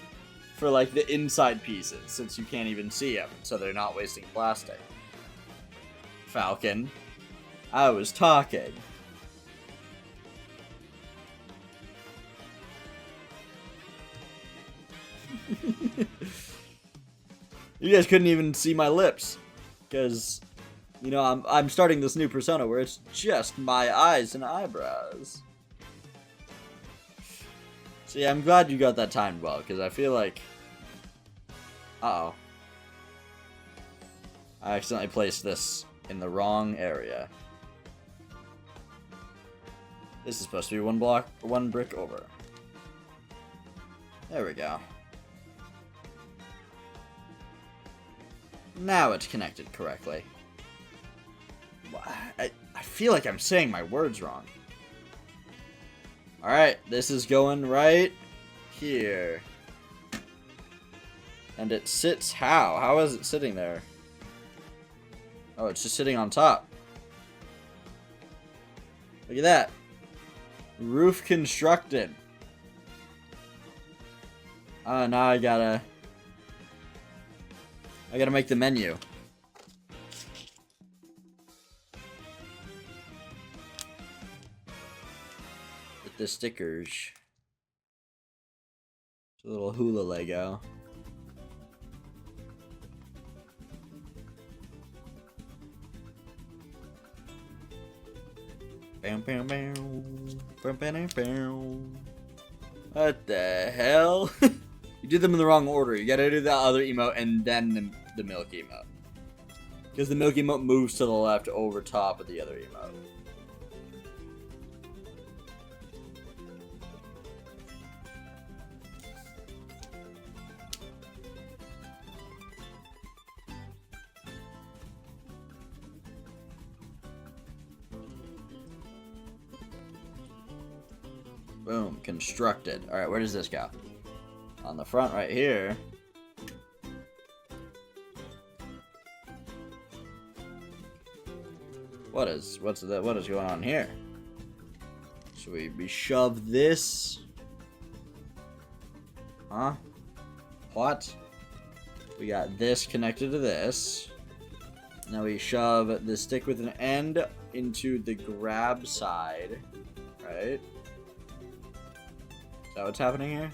for like the inside pieces, since you can't even see them, so they're not wasting plastic. Falcon, I was talking. You guys couldn't even see my lips, because, you know, I'm starting this new persona where it's just my eyes and eyebrows. So yeah, I'm glad you got that timed well, because I feel like Uh-oh. I accidentally placed this in the wrong area. This is supposed to be one brick over. There we go. Now it's connected correctly. I feel like I'm saying my words wrong. Alright, this is going right here. And it sits how? How is it sitting there? Oh, it's just sitting on top. Look at that. Roof constructed. Now I gotta make the menu. With the stickers. It's a little hula Lego. Bam, bam, bam. Bam, bam, bam. What the hell? You did them in the wrong order. You gotta do the other emote and then the milk emote. Because the milk emote moves to the left over top of the other emote. Boom, constructed. Alright, where does this go? On the front right here. What is going on here? Should we shove this? Huh? What? We got this connected to this. Now we shove the stick with an end into the grab side. Right? Is that what's happening here?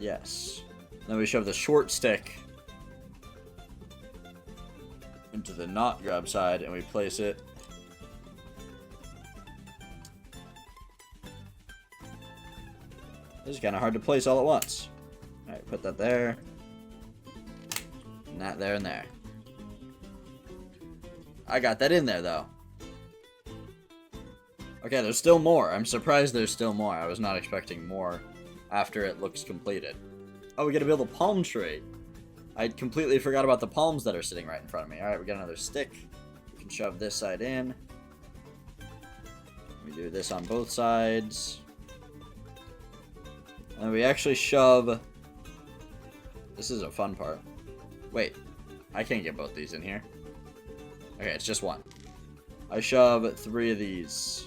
Yes. Then we shove the short stick into the not grab side and we place it This is kind of hard to place all at once. Alright, put that there. And that there and there. I got that in there, though. Okay, there's still more. I'm surprised there's still more. I was not expecting more after it looks completed. Oh, we gotta build a palm tree. I completely forgot about the palms that are sitting right in front of me. Alright, we got another stick. We can shove this side in. We do this on both sides. And we actually shove... This is a fun part. Wait, I can't get both these in here. Okay, it's just one. I shove 3 of these.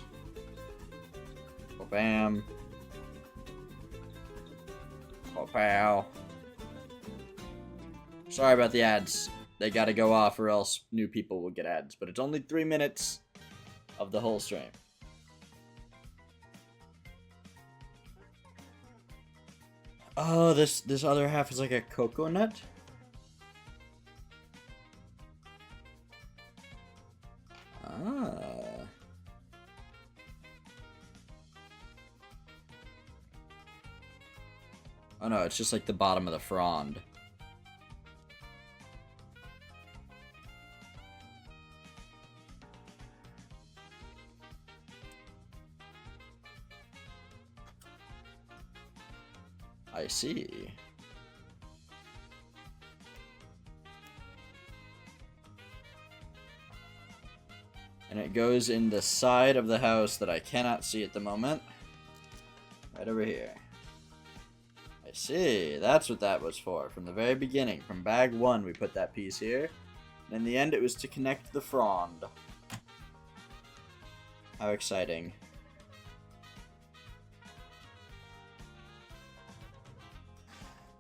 Oh, bam. Oh, pow. Sorry about the ads. They gotta go off or else new people will get ads. But it's only 3 minutes of the whole stream. Oh, this other half is like a coconut? Ah. Oh no, it's just like the bottom of the frond. I see. And it goes in the side of the house that I cannot see at the moment. Right over here. I see. That's what that was for. From the very beginning. From bag 1 we put that piece here. And in the end it was to connect the frond. How exciting.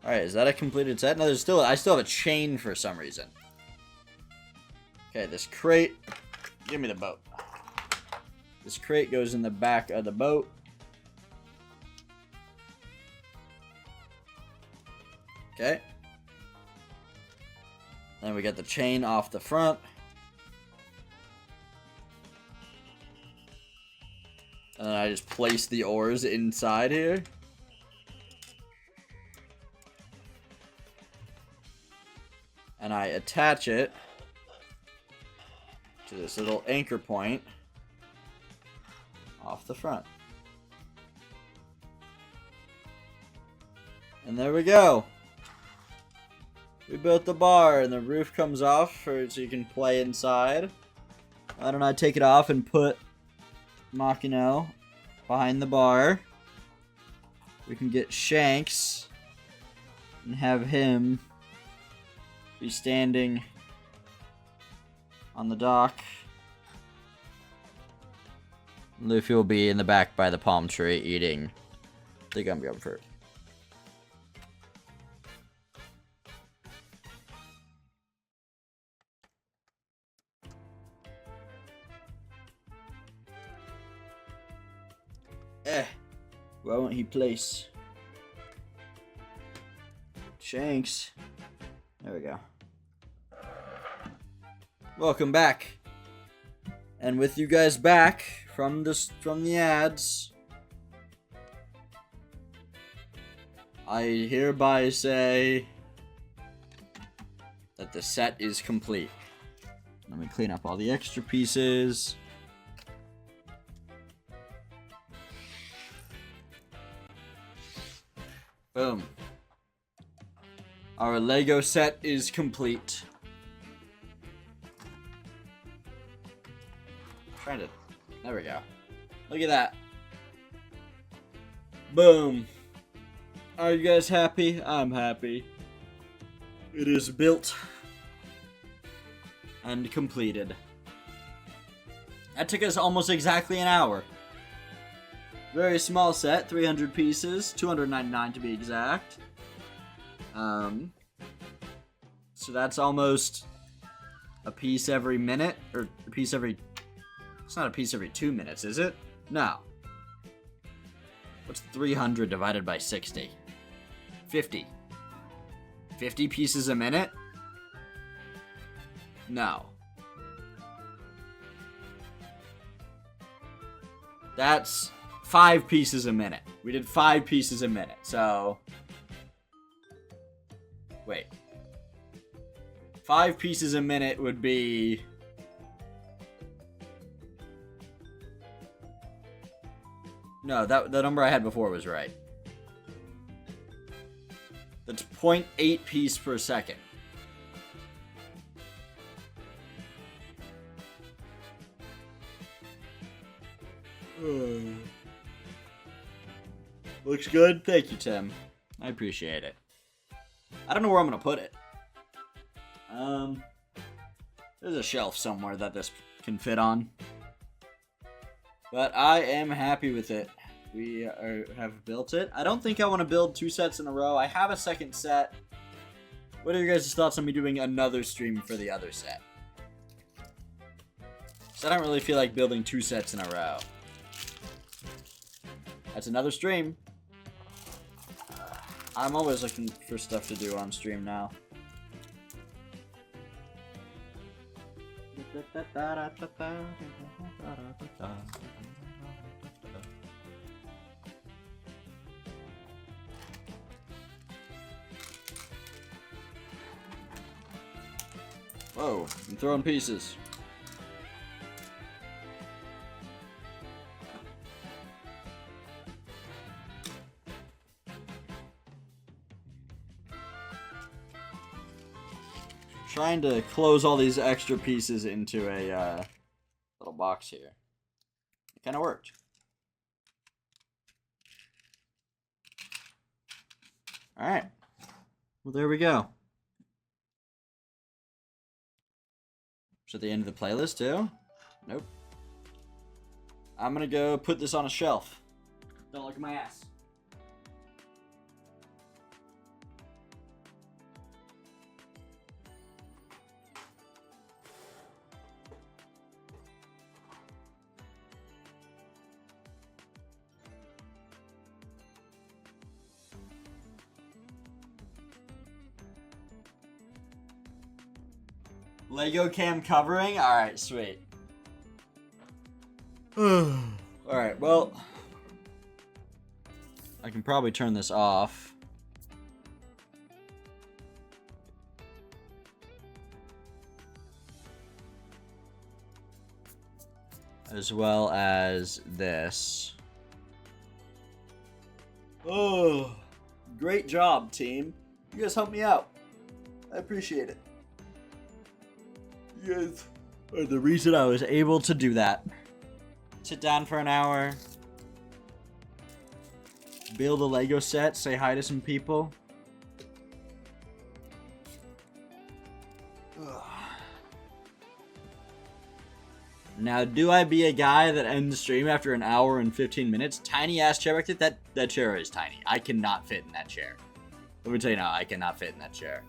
Alright, is that a completed set? No, I still have a chain for some reason. Okay, this crate... Give me the boat. This crate goes in the back of the boat. Okay. Then we got the chain off the front. And then I just place the oars inside here. and I attach it to this little anchor point off the front. And there we go. We built the bar, and the roof comes off so you can play inside. Why don't I take it off and put Makino behind the bar? We can get Shanks and have him be standing on the dock. Luffy will be in the back by the palm tree eating the gum gum fruit. Why won't he place? Shanks. There we go. Welcome back. And with you guys back from the ads, I hereby say that the set is complete. Let me clean up all the extra pieces. Boom. Our Lego set is complete. There we go. Look at that. Boom. Are you guys happy? I'm happy. It is built and completed. That took us almost exactly an hour. Very small set, 300 pieces, 299 to be exact. So that's almost a piece every minute, or a piece every... It's not a piece every 2 minutes, is it? No. What's 300 divided by 60? 50. 50 pieces a minute? No. That's 5 pieces a minute. We did 5 pieces a minute, so... Wait. 5 pieces a minute would be... No, the number I had before was right. That's 0.8 piece per second. Looks good. Thank you, Tim. I appreciate it. I don't know where I'm gonna put it. There's a shelf somewhere that this can fit on. But I am happy with it. We have built it. I don't think I want to build 2 sets in a row. I have a second set. What are your guys' thoughts on me doing another stream for the other set? So I don't really feel like building 2 sets in a row. That's another stream. I'm always looking for stuff to do on stream now. Whoa, I'm throwing pieces. Trying to close all these extra pieces into a little box here. It kind of worked. All right. Well, there we go. Is it the end of the playlist too? Nope. I'm gonna go put this on a shelf. Don't look at my ass. Lego cam covering? Alright, sweet. Alright, well... I can probably turn this off. as well as this. Oh, great job, team. You guys helped me out. I appreciate it. You guys are the reason I was able to do that. Sit down for an hour, build a Lego set, say hi to some people. Ugh. Now, do I be a guy that ends the stream after an hour and 15 minutes? Tiny ass chair back there? That chair is tiny. I cannot fit in that chair. Let me tell you now, I cannot fit in that chair.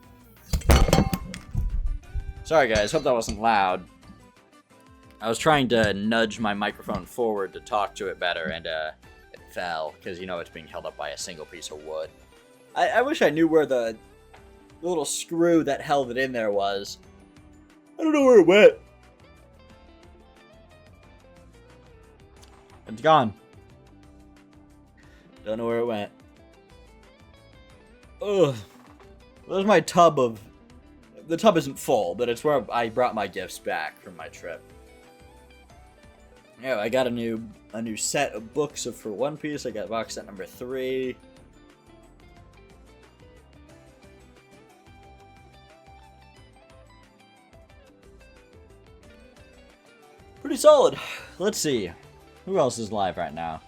Sorry guys, hope that wasn't loud. I was trying to nudge my microphone forward to talk to it better, and it fell, because you know it's being held up by a single piece of wood. I wish I knew where the little screw that held it in there was. I don't know where it went. It's gone. Don't know where it went. Ugh. There's my tub of... The tub isn't full, but it's where I brought my gifts back from my trip. Yeah, I got a new set of books for One Piece. I got box set number 3. Pretty solid. Let's see. Who else is live right now?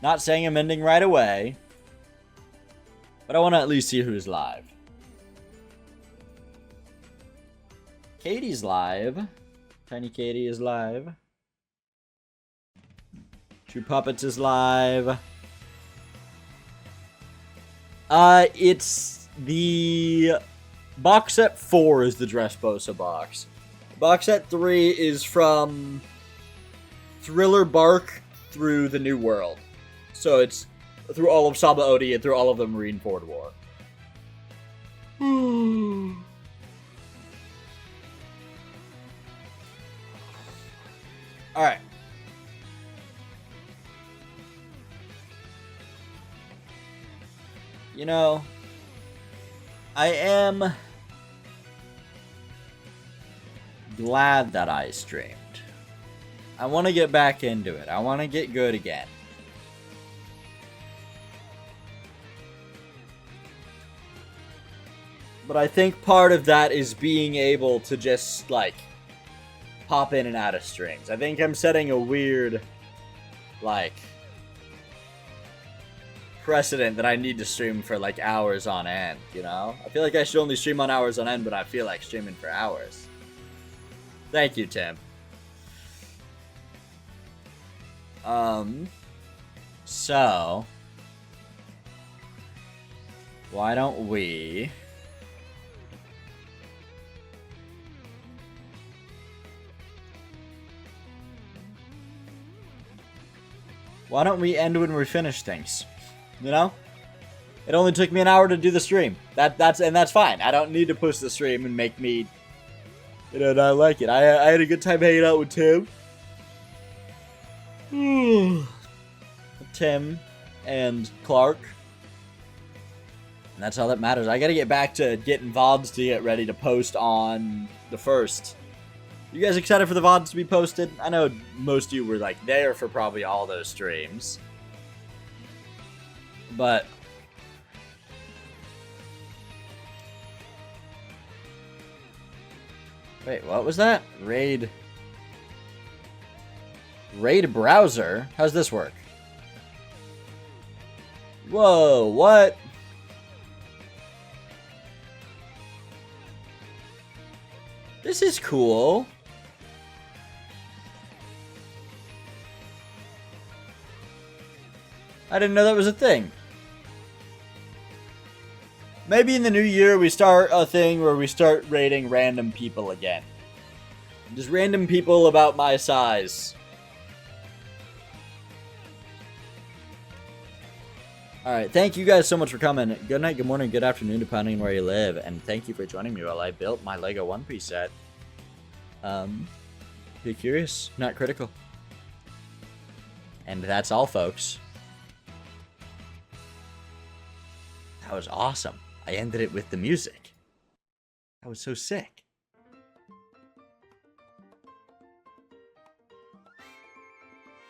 Not saying I'm ending right away, but I want to at least see who's live. Katie's live. Tiny Katie is live. True Puppets is live. It's the box set 4 is the Dressrosa box. Box set 3 is from Thriller Bark through the New World. So it's through all of Sabaody and through all of the Marineford War. Alright. You know, I am glad that I streamed. I want to get back into it. I want to get good again. But I think part of that is being able to just, like, pop in and out of streams. I think I'm setting a weird, like, precedent that I need to stream for, like, hours on end, you know? I feel like I should only stream on hours on end, but I feel like streaming for hours. Thank you, Tim. So, why don't we... Why don't we end when we finish things? You know? It only took me an hour to do the stream. That's fine. I don't need to push the stream and make me, you know, not like it. I had a good time hanging out with Tim. Tim and Clark. And that's all that matters. I gotta get back to getting VODs to get ready to post on the 1st. You guys excited for the VODs to be posted? I know most of you were like there for probably all those streams. But wait, what was that? Raid browser? How's this work? Whoa, what? This is cool. I didn't know that was a thing. Maybe in the new year we start a thing where we start rating random people again. Just random people about my size. Alright, thank you guys so much for coming. Good night, good morning, good afternoon, depending on where you live. And thank you for joining me while I built my Lego One Piece set. Be curious, not critical. And that's all, folks. That was awesome. I ended it with the music. That was so sick.